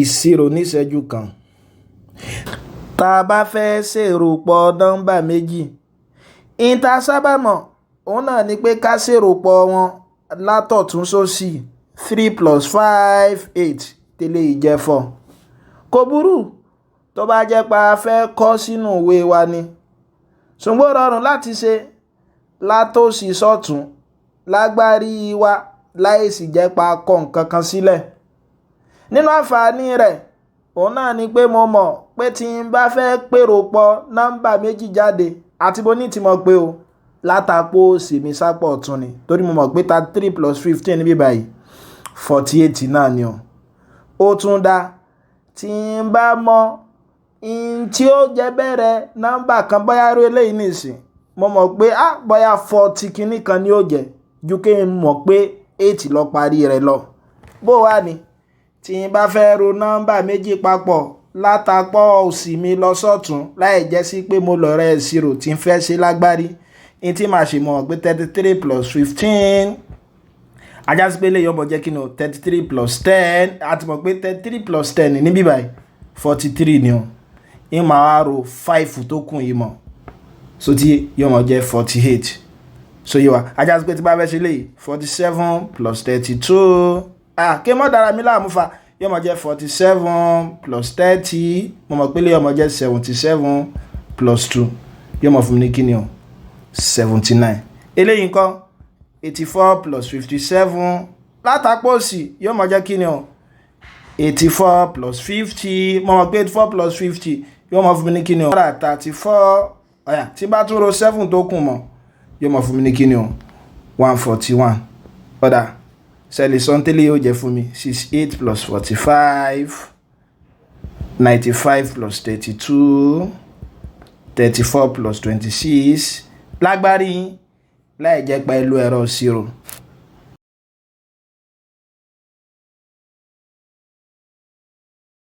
ìṣirò níṣẹ́jú kan. Tá a bá fẹ́ ṣèròpọ̀ nọ́mbà méjì, ìyẹn tá a sábà mọ̀ òun náà ni pé ká ṣèròpọ̀ wọn látọ̀tún sósì 3 + 5 8 tẹ́lẹ̀ ìjẹ́ 4. Kò burú tó bá jẹ́ pa a fẹ́ kọ sínú ìwé wa ni, ṣùgbọ́n rọrùn láti ṣe látòsì sọ́tún lágbárí wa láìsí jẹ́ pa kọ nǹkan kan sílẹ̀. Nínú àǹfààní rẹ̀ òun náà ni pé mo mọ̀ pé tí n bá fẹ́ pèròpọ̀ nọ́mbà méjì jáde àti bó ní ti mọ̀ pé o látàpọ̀ òsì mi sápọ̀ ọ̀tún ni, torí mo mọ̀ pé 33 + 15 níbí báyìí 48 náà ni o. Ó tún dá tí n bá mọ̀ in tí ó jẹ́ bẹ̀rẹ̀ nọ́mbà kan bóyá rú eléyìí nìsín, mo mọ̀ pé bóyá 40 kìíní kan ni ó jẹ́ ju kí n mọ̀ pé 8 lọ parí rẹ̀ lọ. Bó wá ni tí n bá fẹ́ ro nọ́mbà méjì papọ̀ látàpọ̀ òsì mi lọ sọ́tún láì jẹ́ sí pé mo lọ rẹ̀ ìṣirò tí n fẹ́ ṣe lágbárí, in tí màá ṣe mọ̀ pé 33 + 15 ajá sí pé lè yọmọ jẹ́ kí ni o 33 + 10 àti mọ̀ pé 33 + 10 níbí báyìí 43 ni o. In máa wá ro 5 tó kù yìí mọ̀, so tí yọmọ jẹ́ 48. So yíwa ajá sí pé tí bá fẹ́ ṣe lè 47 + 32 kí mọ́ dára mi láàmú fa, yọmọ jẹ́ 47 + 30, mo mọ̀ pé lè yọmọ jẹ́ 77 + 2 yọmọ fún mi ní kíni o 79. Eléyìí ńkọ́ 84 + 57 látàpọ̀ òsì yọmọ jẹ́ kíni o 84 + 50, mo mọ̀ pé 84 + 50 yọmọ fún mi ní kíni o 34. Tí bá tún ro 7 tó kù mọ̀ yọmọ fún mi ní kíni o 141. ọ̀dà sẹ́lì sọ́ńtẹ́lẹ̀ yóò jẹ́ fún mi 68 + 45 95 + 32 34 + 26 lágbárí láì jẹ́ pa ìlú ẹ̀rọ ìṣirò.